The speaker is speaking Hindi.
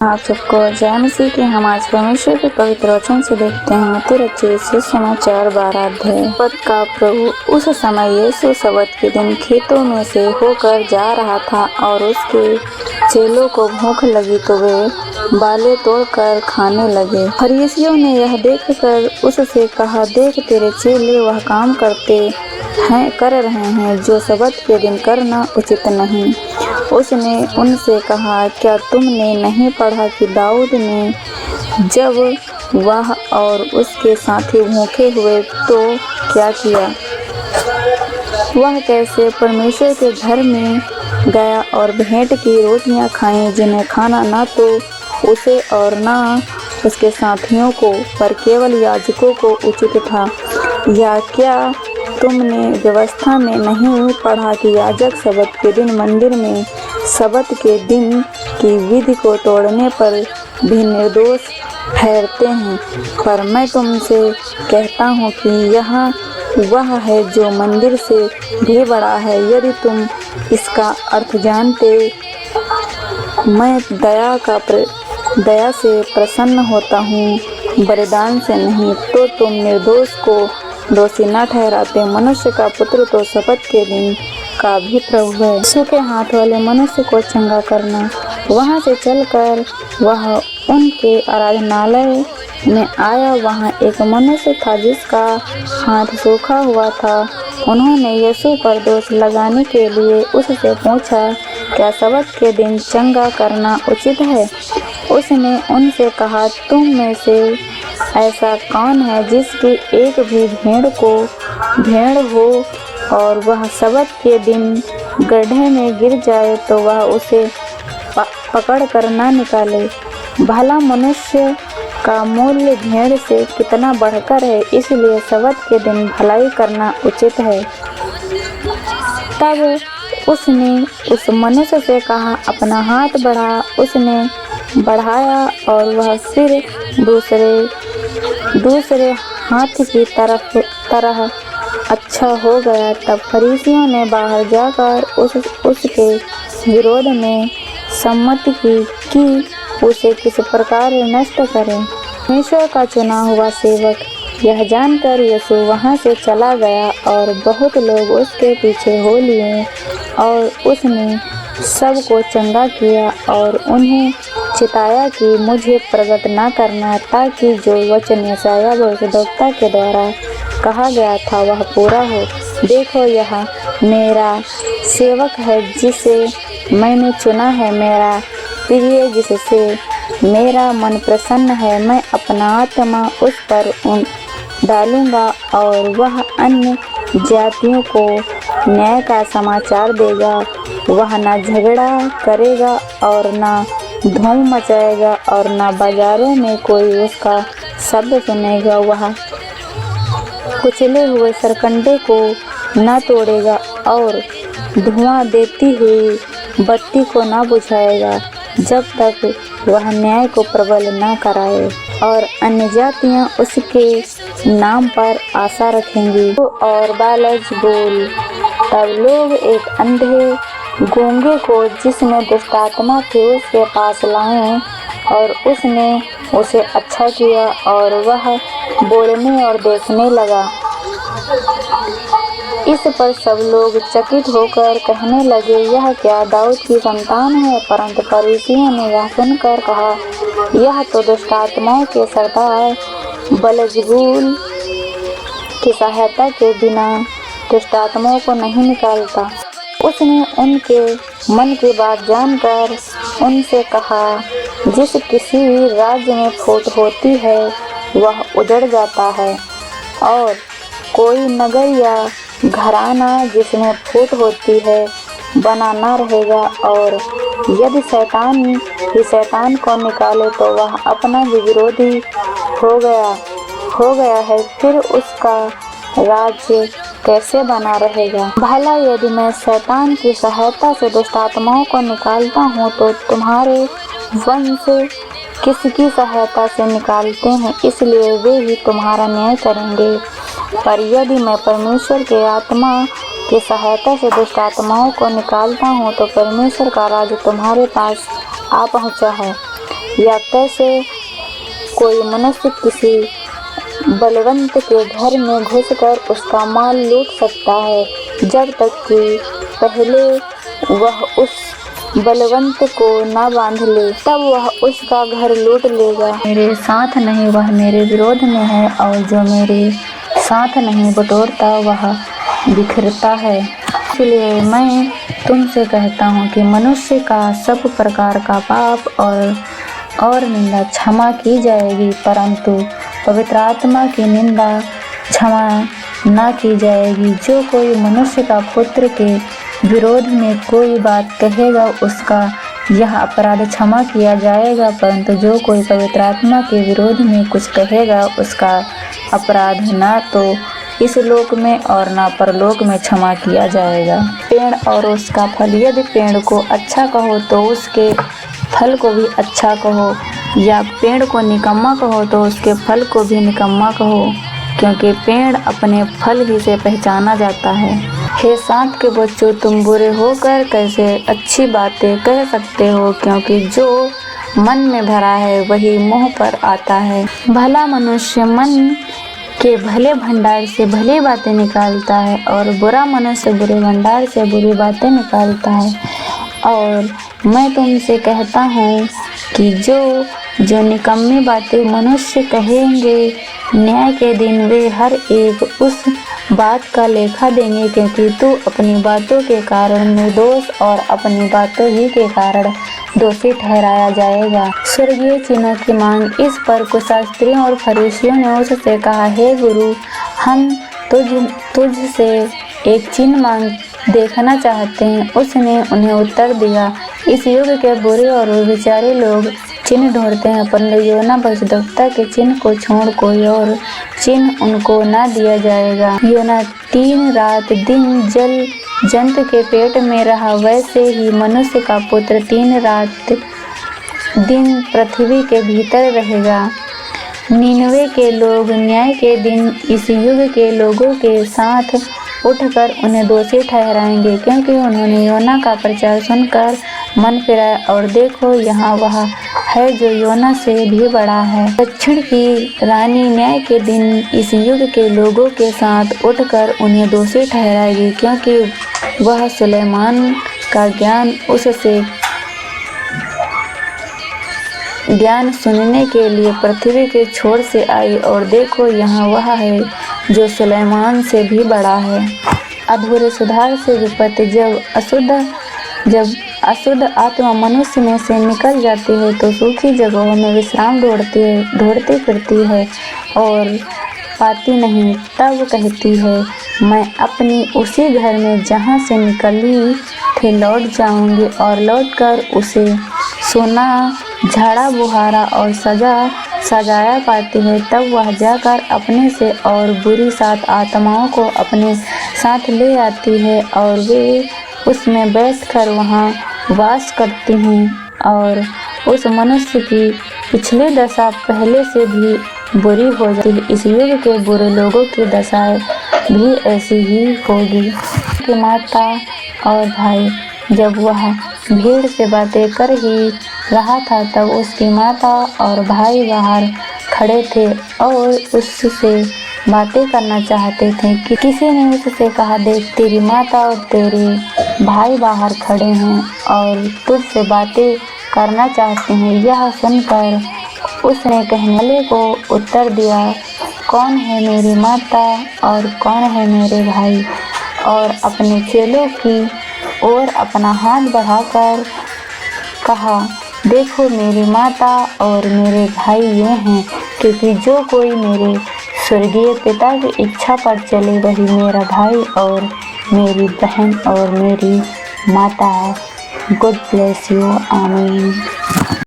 आप सबको जय मसीह की। हम आज परमेश्वर के पवित्र वचन से देखते हैं मत्ती रचित सुसमाचार 12 अध्याय। पद का प्रभु उस समय यीशु सबत के दिन खेतों में से होकर जा रहा था और उसके चेलों को भूख लगी तो वे बालें तोड़कर खाने लगे। फरीसियों ने यह देखकर उससे कहा, देख तेरे चेले वह काम कर रहे हैं जो सबत के दिन करना उचित नहीं। उसने उनसे कहा, क्या तुमने नहीं पढ़ा कि दाऊद ने जब वह और उसके साथी भूखे हुए तो क्या किया? वह कैसे परमेश्वर के घर में गया और भेंट की रोटियां खाईं, जिन्हें खाना ना तो उसे और ना उसके साथियों को, पर केवल याजकों को उचित था। या क्या तुमने व्यवस्था में नहीं पढ़ा कि याजक सबत के दिन मंदिर में सबत के दिन की विधि को तोड़ने पर भी निर्दोष ठहरते हैं? पर मैं तुमसे कहता हूँ कि यहाँ वह है जो मंदिर से भी बड़ा है। यदि तुम इसका अर्थ जानते, मैं दया से प्रसन्न होता हूँ, बलिदान से नहीं, तो तुम निर्दोष को दोषी न ठहराते। मनुष्य का पुत्र तो सबत के दिन का भी प्रभु है। सूखे हाथ वाले मनुष्य को चंगा करना। वहाँ से चलकर वह उनके आराधनालय में आया। वहाँ एक मनुष्य था जिसका हाथ सूखा हुआ था। उन्होंने यीशु पर दोष लगाने के लिए उससे पूछा, क्या सबत के दिन चंगा करना उचित है? उसने उनसे कहा, तुम में से ऐसा कौन है जिसकी एक भी भेड़ हो और वह सबत के दिन गड्ढे में गिर जाए तो वह उसे पकड़ कर ना निकाले? भला मनुष्य का मूल्य भेड़ से कितना बढ़कर है, इसलिए सबत के दिन भलाई करना उचित है। तब उसने उस मनुष्य से कहा, अपना हाथ बढ़ा। उसने बढ़ाया और वह फिर दूसरे हाथ की तरह अच्छा हो गया। तब फरीसियों ने बाहर जाकर उसके विरोध में सम्मति की कि उसे किस प्रकार नष्ट करें। परमेश्वर का चुना हुआ सेवक यह जानकर यीशु वहाँ से चला गया और बहुत लोग उसके पीछे हो लिए, और उसने सबको चंगा किया और उन्हें चिताया कि मुझे प्रगट न करना, ताकि जो वचन यशायाह भविष्यद्वक्ता के द्वारा कहा गया था वह पूरा हो। देखो, यह मेरा सेवक है जिसे मैंने चुना है, मेरा प्रिय जिससे मेरा मन प्रसन्न है। मैं अपना आत्मा उस पर डालूंगा और वह अन्य जातियों को न्याय का समाचार देगा। वह न झगड़ा करेगा और न धूम मचाएगा और न बाजारों में कोई उसका शब्द सुनेगा। वह कुचले हुए सरकंडे को न तोड़ेगा और धुआं देती हुई बत्ती को न बुझाएगा, जब तक वह न्याय को प्रबल न कराए। और अन्य जातियां उसके नाम पर आशा रखेंगी। और बालज बोल। तब लोग एक अंधे गूंगे को, जिसमें दुष्ट आत्मा थी, उसके पास लाए और उसने उसे अच्छा किया और वह बोलने और देखने लगा। इस पर सब लोग चकित होकर कहने लगे, यह क्या दाऊद की संतान है? परंतु फरीसियों ने यह सुनकर कहा, यह तो दुष्ट आत्माओं के सरदार बलजबूल की सहायता के बिना दुष्ट आत्माओं को नहीं निकालता। उसने उनके मन की बात जानकर उनसे कहा, जिस किसी राज्य में फूट होती है वह उजड़ जाता है, और कोई नगर या घराना जिसमें फूट होती है बना न रहेगा। और यदि शैतान ही शैतान को निकाले तो वह अपना भी विरोधी हो गया है, फिर उसका राज्य कैसे बना रहेगा? भला यदि मैं शैतान की सहायता से दुष्ट आत्माओं को निकालता हूँ तो तुम्हारे वंश किसकी सहायता से निकालते हैं, इसलिए वे ही तुम्हारा न्याय करेंगे। पर यदि मैं परमेश्वर के आत्मा की सहायता से दुष्ट आत्माओं को निकालता हूँ तो परमेश्वर का राज्य तुम्हारे पास आ पहुँचा है। या कैसे कोई मनुष्य किसी बलवंत के घर में घुसकर उसका माल लूट सकता है, जब तक कि पहले वह उस बलवंत को न बांध ले, तब वह उसका घर लूट लेगा। मेरे साथ नहीं वह मेरे विरोध में है, और जो मेरे साथ नहीं बटोरता वह बिखरता है। इसलिए मैं तुमसे कहता हूँ कि मनुष्य का सब प्रकार का पाप और निंदा क्षमा की जाएगी, परंतु पवित्र आत्मा की निंदा क्षमा न की जाएगी। जो कोई मनुष्य का पुत्र के विरोध में कोई बात कहेगा, उसका यह अपराध क्षमा किया जाएगा, परंतु जो कोई पवित्र आत्मा के विरोध में कुछ कहेगा, उसका अपराध ना तो इस लोक में और ना परलोक में क्षमा किया जाएगा। पेड़ और उसका फल, यदि पेड़ को अच्छा कहो तो उसके फल को भी अच्छा कहो, या पेड़ को निकम्मा कहो तो उसके फल को भी निकम्मा कहो, क्योंकि पेड़ अपने फल ही से पहचाना जाता है। हे सांप के बच्चों, तुम बुरे होकर कैसे अच्छी बातें कह सकते हो, क्योंकि जो मन में भरा है वही मुंह पर आता है। भला मनुष्य मन के भले भंडार से भली बातें निकालता है, और बुरा मनुष्य बुरे भंडार से बुरी बातें निकालता है। और मैं तुमसे कहता हूँ कि जो निकम्मी बातें मनुष्य कहेंगे, न्याय के दिन वे हर एक उस बात का लेखा देंगे, क्योंकि तू अपनी बातों के कारण निर्दोष और अपनी बातों ही के कारण दोषी ठहराया जाएगा। स्वर्गीय चिन्हों की मांग। इस पर कुछ शास्त्रियों और फरीसियों ने उससे कहा, हे गुरु, हम तुझसे एक चिन्ह मांग देखना चाहते हैं। उसने उन्हें उत्तर दिया, इस युग के बुरे और विचारे लोग चिन्ह ढूंढते हैं, परंतु योना भविष्यद्वक्ता के चिन्ह को छोड़ कोई और चिन्ह उनको न दिया जाएगा। योना 3 रात दिन जल जंतु के पेट में रहा, वैसे ही मनुष्य का पुत्र 3 रात दिन पृथ्वी के भीतर रहेगा। नीनवे के लोग न्याय के दिन इस युग के लोगों के साथ उठकर उन्हें दोषी ठहराएंगे, क्योंकि उन्होंने योना का प्रचार सुनकर मन फिराया, और देखो यहाँ वह है जो योना से भी बड़ा है। दक्षिण की रानी न्याय के दिन इस युग के लोगों के साथ उठकर उन्हें दोषी ठहराएगी, क्योंकि वह सुलेमान का ज्ञान सुनने के लिए पृथ्वी के छोर से आई, और देखो यहाँ वह है जो सुलेमान से भी बड़ा है। अधूरे सुधार से विपत्ति। जब अशुद्ध आत्मा मनुष्य में से निकल जाती है तो सूखी जगहों में विश्राम ढूंढती फिरती है और पाती नहीं। तब कहती है, मैं अपनी उसी घर में जहाँ से निकली थी लौट जाऊंगी, और लौटकर उसे सोना झाड़ा बुहारा और सजाया पाती है। तब वह जाकर अपने से और बुरी 7 आत्माओं को अपने साथ ले आती है, और वे उसमें बैठकर वहाँ वास करती हैं, और उस मनुष्य की पिछली दशा पहले से भी बुरी हो जाती है। इस युग के बुरे लोगों की दशा भी ऐसी ही होगी। कि माता और भाई। जब वह भीड़ से बातें कर ही रहा था, तब उसकी माता और भाई बाहर खड़े थे और उससे बातें करना चाहते थे कि किसी ने उससे कहा, देख तेरी माता और तेरे भाई बाहर खड़े हैं और तुझसे बातें करना चाहते हैं। यह सुनकर उसने कहने वाले को उत्तर दिया, कौन है मेरी माता और कौन है मेरे भाई? और अपने चेलों की ओर अपना हाथ बढ़ाकर कहा, देखो मेरी माता और मेरे भाई ये हैं, क्योंकि जो कोई मेरे स्वर्गीय पिता की इच्छा पर चले वही मेरा भाई और मेरी बहन और मेरी माता है। Good bless you. आमीन।